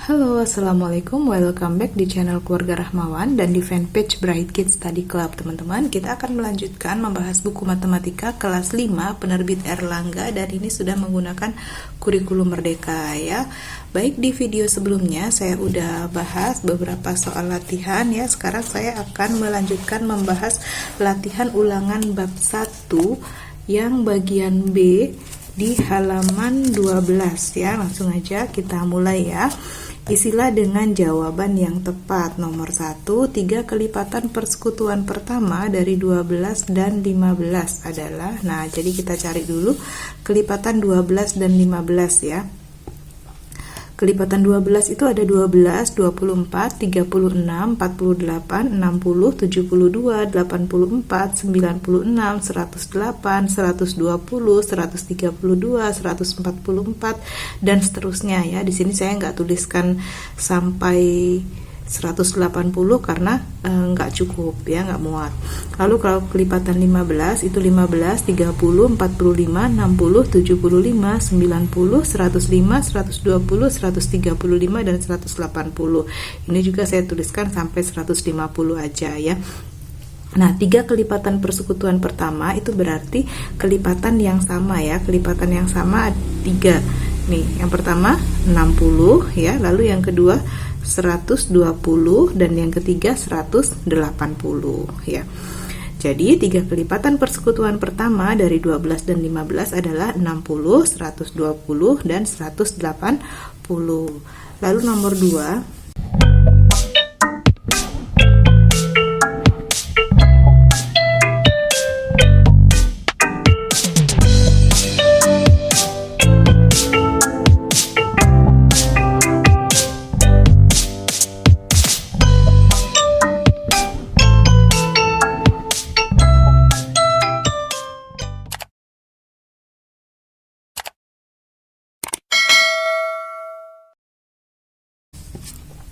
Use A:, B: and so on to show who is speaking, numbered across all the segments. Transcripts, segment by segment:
A: Halo, Assalamualaikum, welcome back di channel Keluarga Rahmawan dan di fanpage Bright Kids Study Club. Teman-teman, kita akan melanjutkan membahas buku matematika kelas 5 penerbit Erlangga, dan ini sudah menggunakan kurikulum Merdeka ya. Baik, di video sebelumnya saya udah bahas beberapa soal latihan ya. Sekarang saya akan melanjutkan membahas latihan ulangan bab 1 yang bagian B di halaman 12 ya. Langsung aja kita mulai ya. Isilah dengan jawaban yang tepat. Nomor 1, 3 kelipatan persekutuan pertama dari 12 dan 15 adalah, nah jadi kita cari dulu kelipatan 12 dan 15 ya. Kelipatan 12 itu ada 12, 24, 36, 48, 60, 72, 84, 96, 108, 120, 132, 144 dan seterusnya ya. Di sini saya nggak tuliskan sampai 180 karena nggak cukup ya, nggak muat. Lalu kalau kelipatan 15 itu 15, 30, 45, 60, 75, 90, 105, 120, 135 dan 180. Ini juga saya tuliskan sampai 150 aja ya. Nah, 3 kelipatan persekutuan pertama itu berarti kelipatan yang sama ya. Kelipatan yang sama 3. Nih, yang pertama 60 ya, lalu yang kedua 120 dan yang ketiga 180 ya. Jadi 3 kelipatan persekutuan pertama dari 12 dan 15 adalah 60, 120 dan 180. Lalu nomor 2,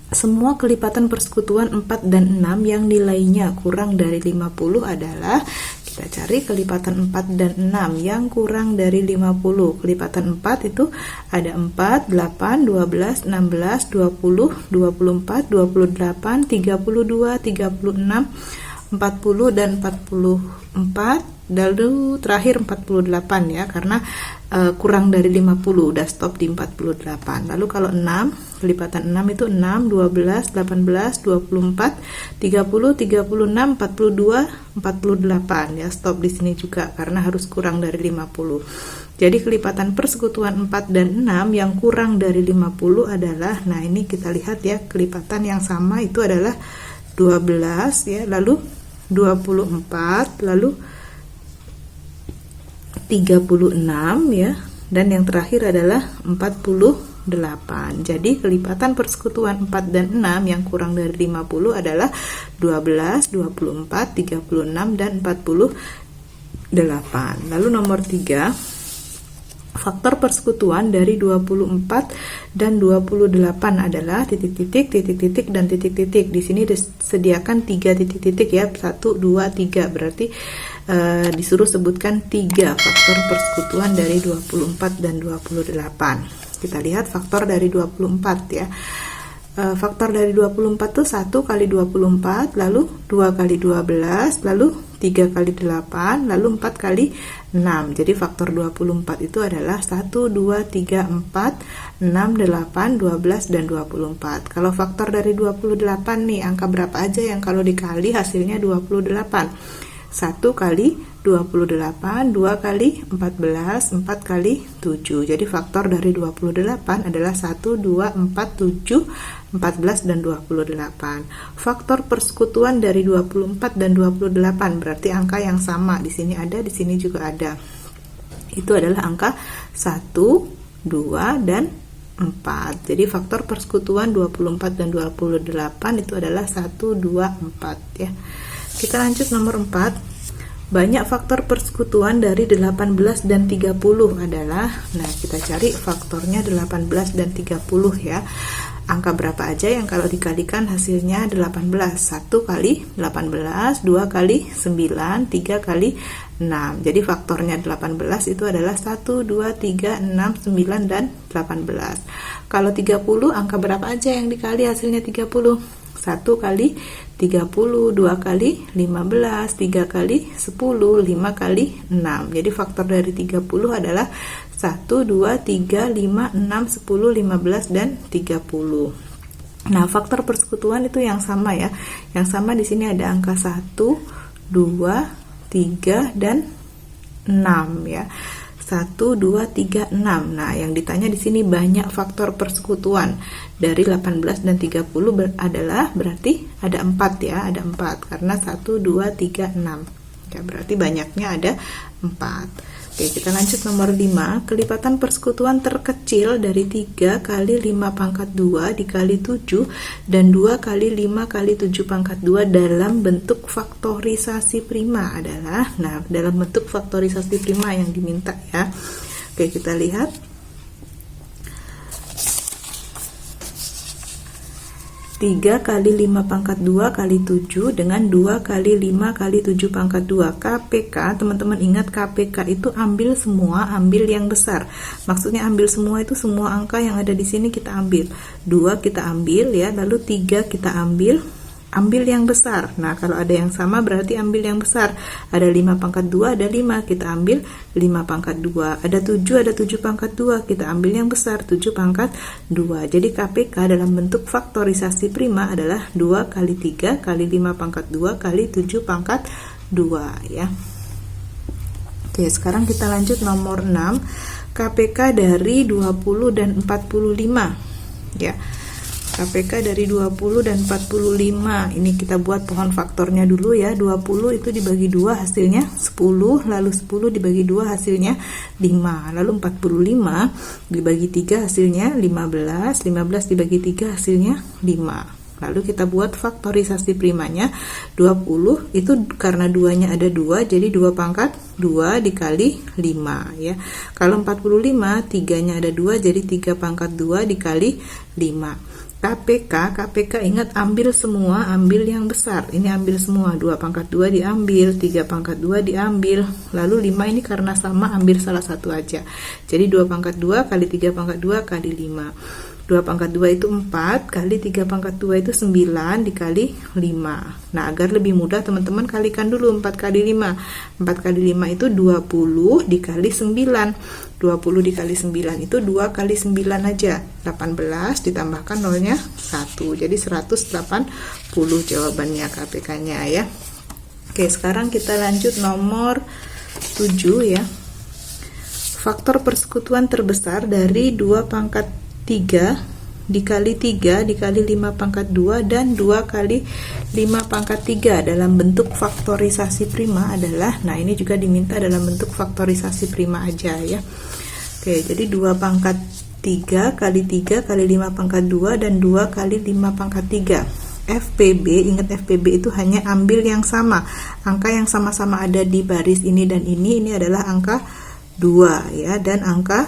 A: semua kelipatan persekutuan 4 dan 6 yang nilainya kurang dari 50 adalah, kita cari kelipatan 4 dan 6 yang kurang dari 50. Kelipatan 4 itu ada 4, 8, 12, 16, 20, 24, 28, 32, 36, 40 dan 44, lalu terakhir 48 ya, karena kurang dari 50, udah stop di 48. Lalu kalau 6, kelipatan 6 itu 6, 12, 18, 24, 30, 36, 42, 48 ya, stop di sini juga karena harus kurang dari 50. Jadi kelipatan persekutuan 4 dan 6 yang kurang dari 50 adalah, nah ini kita lihat ya, kelipatan yang sama itu adalah 12 ya, lalu 24, lalu 36 ya, dan yang terakhir adalah 48. Jadi kelipatan persekutuan 4 dan 6 yang kurang dari 50 adalah 12, 24, 36 dan 48. Lalu nomor 3, faktor persekutuan dari 24 dan 28 adalah titik-titik, titik-titik, dan titik-titik. Di sini disediakan 3 titik-titik ya, 1, 2, 3. Berarti disuruh sebutkan 3 faktor persekutuan dari 24 dan 28. Kita lihat faktor dari 24 ya. Faktor dari 24 itu 1 kali 24, lalu 2 kali 12, lalu 3 kali 8, lalu 4 kali 6. Jadi faktor 24 itu adalah 1, 2, 3, 4, 6, 8, 12, dan 24. Kalau faktor dari 28 nih, angka berapa aja yang kalau dikali hasilnya 28? 1 kali 28, 2 kali 14, 4 kali 7. Jadi faktor dari 28 adalah 1, 2, 4, 7, 14, dan 28. Faktor persekutuan dari 24 dan 28 berarti angka yang sama. Di sini ada, di sini juga ada. Itu adalah angka 1, 2, dan 4. Jadi faktor persekutuan 24 dan 28 itu adalah 1, 2, 4 ya. Kita lanjut nomor 4. Banyak faktor persekutuan dari 18 dan 30 adalah, nah kita cari faktornya 18 dan 30 ya. angka berapa aja yang kalau dikalikan hasilnya 18? 1 kali 18, 2 kali 9, 3 kali 6. Jadi faktornya 18 itu adalah 1, 2, 3, 6, 9, dan 18. Kalau 30, angka berapa aja yang dikali hasilnya 30? 1 kali 30, 2 kali 15, 3 kali 10, 5 kali 6. Jadi faktor dari 30 adalah 1, 2, 3, 5, 6, 10, 15, dan 30. Nah, faktor persekutuan itu yang sama ya. Yang sama di sini ada angka 1, 2, 3, dan 6 ya. 1, 2, 3, 6. Nah, yang ditanya di sini banyak faktor persekutuan. Dari 18 dan 30 adalah berarti ada 4 ya, ada 4 karena 1, 2, 3, 6. Ya, berarti banyaknya ada 4. Oke, kita lanjut nomor 5. Kelipatan persekutuan terkecil dari 3 kali 5 pangkat 2 dikali 7 dan 2 kali 5 kali 7 pangkat 2 dalam bentuk faktorisasi prima adalah, nah, dalam bentuk faktorisasi prima yang diminta ya. Oke, kita lihat. 3 kali 5 pangkat 2 kali 7 dengan 2 kali 5 kali 7 pangkat 2. KPK, teman-teman ingat KPK itu ambil semua, ambil yang besar. Maksudnya ambil semua itu semua angka yang ada di sini kita ambil. 2 kita ambil ya, lalu 3 kita ambil yang besar. Nah, kalau ada yang sama berarti ambil yang besar. Ada 5 pangkat 2, ada 5, kita ambil 5 pangkat 2. Ada 7 pangkat 2, kita ambil yang besar, 7 pangkat 2. Jadi KPK dalam bentuk faktorisasi prima adalah 2 kali 3 kali 5 pangkat 2 kali 7 pangkat 2 ya. Oke, sekarang kita lanjut nomor 6. KPK dari 20 dan 45 ya. KPK dari 20 dan 45. Ini kita buat pohon faktornya dulu ya. 20 itu dibagi 2 hasilnya 10, lalu 10 dibagi 2 hasilnya 5. Lalu 45 dibagi 3 hasilnya 15, 15 dibagi 3 hasilnya 5. Lalu kita buat faktorisasi primanya. 20 itu karena 2-nya ada 2, jadi 2 pangkat 2 dikali 5 ya. Kalau 45 3-nya ada 2, jadi 3 pangkat 2 dikali 5. KPK ingat ambil semua, ambil yang besar. Ini ambil semua, 2 pangkat 2 diambil, 3 pangkat 2 diambil. Lalu 5 ini karena sama ambil salah satu aja. Jadi 2 pangkat 2 kali 3 pangkat 2 kali 5. 2 pangkat 2 itu 4, kali 3 pangkat 2 itu 9, dikali 5. Nah, agar lebih mudah teman-teman kalikan dulu 4 kali 5. 4 kali 5 itu 20 dikali 9. 20 dikali 9 itu 2 kali 9 aja. 18 ditambahkan nolnya 1. Jadi 180 jawabannya KPK-nya ya. Oke, sekarang kita lanjut nomor 7 ya. Faktor persekutuan terbesar dari 2 pangkat 3 dikali 3 dikali 5 pangkat 2 dan 2 kali 5 pangkat 3 dalam bentuk faktorisasi prima adalah, nah ini juga diminta dalam bentuk faktorisasi prima aja ya. Oke, jadi 2 pangkat 3 kali 3 kali 5 pangkat 2 dan 2 kali 5 pangkat 3. FPB, ingat FPB itu hanya ambil yang sama. Angka yang sama-sama ada di baris ini dan ini adalah angka 2 ya, dan angka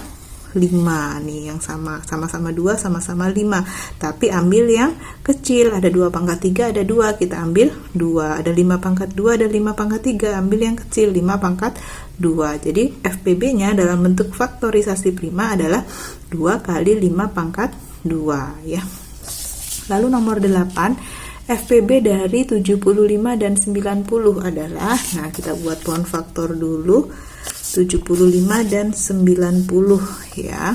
A: 5 nih yang sama-sama 2, sama-sama 5. Tapi ambil yang kecil, ada 2 pangkat 3, ada 2, kita ambil 2. Ada 5 pangkat 2, ada 5 pangkat 3, ambil yang kecil, 5 pangkat 2. Jadi FPB-nya dalam bentuk faktorisasi prima adalah 2 kali 5 pangkat 2 ya. Lalu nomor 8, FPB dari 75 dan 90 adalah, nah kita buat pohon faktor dulu. 75 dan 90 ya.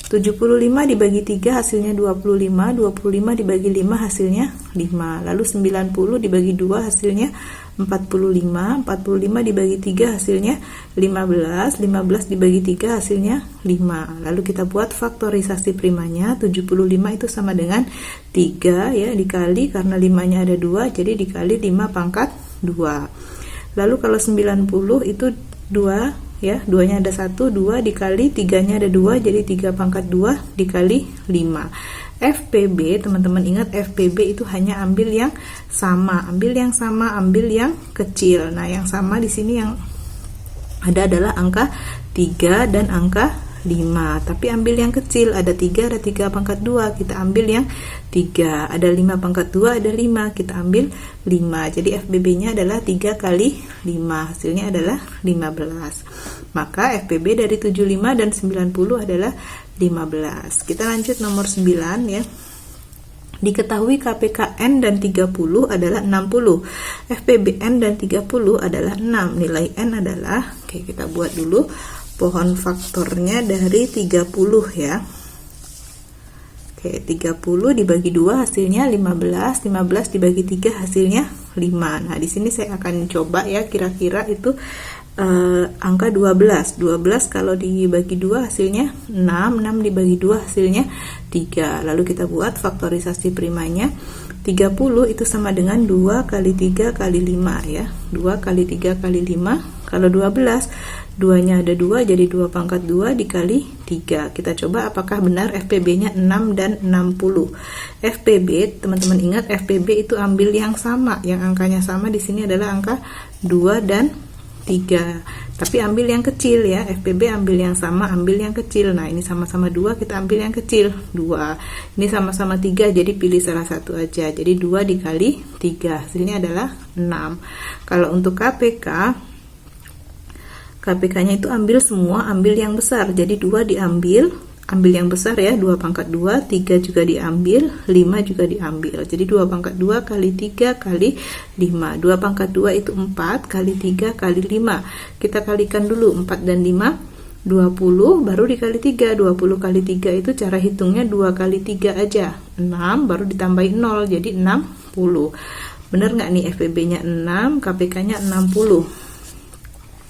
A: 75 dibagi 3 hasilnya 25, 25 dibagi 5 hasilnya 5. Lalu 90 dibagi 2 hasilnya 45, 45 dibagi 3 hasilnya 15, 15 dibagi 3 hasilnya 5. Lalu kita buat faktorisasi primanya. 75 itu sama dengan 3 ya, dikali karena 5-nya ada 2, jadi dikali 5 pangkat 2. Lalu kalau 90 itu 2 ya, 2-nya ada 1, 2 dikali 3-nya ada 2, jadi 3 pangkat 2 dikali 5. FPB, teman-teman ingat FPB itu hanya ambil yang sama, ambil yang kecil. Nah, yang sama di sini yang ada adalah angka 3 dan angka 5, tapi ambil yang kecil, ada 3 pangkat 2, kita ambil yang 3, ada 5 pangkat 2, ada 5, kita ambil 5. Jadi FBB nya adalah 3 kali 5, hasilnya adalah 15. Maka FBB dari 75 dan 90 adalah 15. Kita lanjut nomor 9 ya. Diketahui KPKN dan 30 adalah 60. FPBN dan 30 adalah 6. Nilai N adalah, oke, kita buat dulu pohon faktornya dari 30 ya. Oke, 30 dibagi 2 hasilnya 15, 15 dibagi 3 hasilnya 5. Nah, di sini saya akan coba ya, kira-kira itu angka 12. 12 kalau dibagi 2 hasilnya 6, 6 dibagi 2 hasilnya 3. Lalu kita buat faktorisasi primanya. 30 itu sama dengan 2 kali 3 kali 5 ya. 2 kali 3 kali 5. Kalau 12, 2-nya ada 2, jadi 2 pangkat 2 dikali 3. Kita coba apakah benar FPB-nya 6 dan 60. FPB, teman-teman ingat FPB itu ambil yang sama, yang angkanya sama di sini adalah angka 2 dan 3. Tapi ambil yang kecil ya, FPB ambil yang sama, ambil yang kecil. Nah, ini sama-sama 2, kita ambil yang kecil, 2. Ini sama-sama 3, jadi pilih salah satu aja. Jadi 2 dikali 3, hasilnya adalah 6. Kalau untuk KPK-nya itu ambil semua, ambil yang besar. Jadi 2 diambil, ambil yang besar ya, 2 pangkat 2, 3 juga diambil, 5 juga diambil. Jadi 2 pangkat 2 kali 3 kali 5. 2 pangkat 2 itu 4 kali 3 kali 5. Kita kalikan dulu 4 dan 5, 20 baru dikali 3. 20 kali 3 itu cara hitungnya 2 kali 3 aja. 6 baru ditambahin 0, jadi 60. Bener nggak nih FPB-nya 6, KPK-nya 60.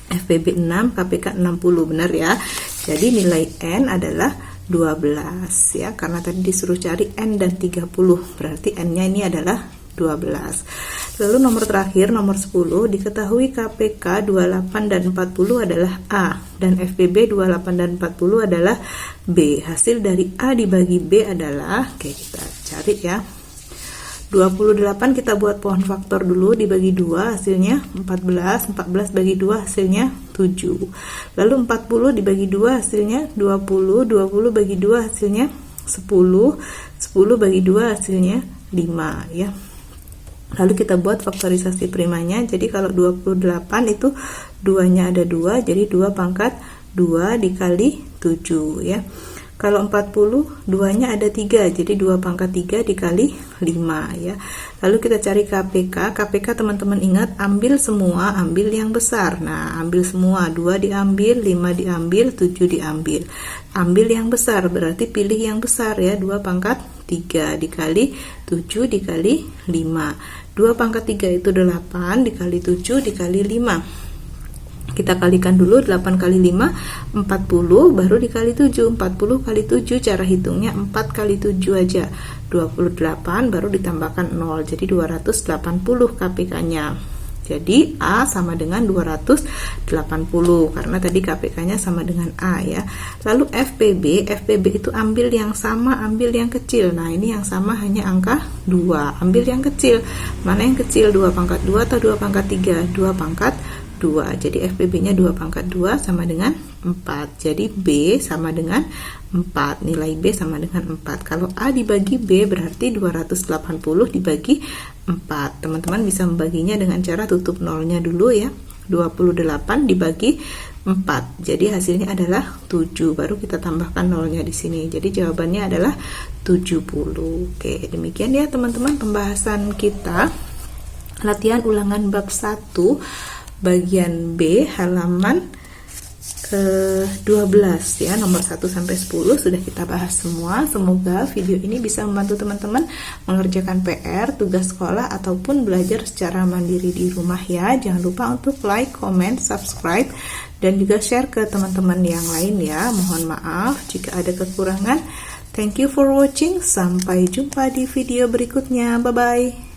A: FPB 6, KPK 60, benar ya. Jadi nilai N adalah 12 ya, karena tadi disuruh cari N dan 30, berarti N-nya ini adalah 12. Lalu nomor terakhir, nomor 10, diketahui KPK 28 dan 40 adalah A, dan FPB 28 dan 40 adalah B. Hasil dari A dibagi B adalah, oke, kita cari ya. 28 kita buat pohon faktor dulu, dibagi 2 hasilnya 14, 14 bagi 2 hasilnya 7. Lalu 40 dibagi 2 hasilnya 20, 20 bagi 2 hasilnya 10, 10 bagi 2 hasilnya 5 ya. Lalu kita buat faktorisasi primanya. Jadi kalau 28 itu 2-nya ada 2, jadi 2 pangkat 2 dikali 7 ya. Kalau 40, 2-nya ada 3, jadi 2 pangkat 3 dikali 5 ya. Lalu kita cari KPK. KPK teman-teman ingat, ambil semua, ambil yang besar. Nah, ambil semua, 2 diambil, 5 diambil, 7 diambil. Ambil yang besar, berarti pilih yang besar ya, 2 pangkat 3 dikali 7 dikali 5. 2 pangkat 3 itu 8, dikali 7 dikali 5. Kita kalikan dulu, 8 kali 5, 40, baru dikali 7. 40 kali 7, cara hitungnya 4 kali 7 aja. 28, baru ditambahkan 0, jadi 280 KPK-nya. Jadi A sama dengan 280, karena tadi KPK-nya sama dengan A ya. Lalu FPB, FPB itu ambil yang sama, ambil yang kecil. Nah, ini yang sama hanya angka 2. Ambil yang kecil. Mana yang kecil? 2 pangkat 2 atau 2 pangkat 3? 2 pangkat 2. Jadi FPB-nya 2 pangkat 2 sama dengan 4. Jadi B sama dengan 4. Nilai B sama dengan 4. Kalau A dibagi B berarti 280 dibagi 4. Teman-teman bisa membaginya dengan cara tutup nolnya dulu ya. 28 dibagi 4. Jadi hasilnya adalah 7. Baru kita tambahkan nolnya di sini. Jadi jawabannya adalah 70. Oke, demikian ya teman-teman pembahasan kita. Latihan ulangan bab 1 bagian B halaman 12 ya, nomor 1 sampai 10 sudah kita bahas semua. Semoga video ini bisa membantu teman-teman mengerjakan PR, tugas sekolah ataupun belajar secara mandiri di rumah ya. Jangan lupa untuk like, comment, subscribe dan juga share ke teman-teman yang lain ya. Mohon maaf jika ada kekurangan. Thank you for watching. Sampai jumpa di video berikutnya. Bye bye.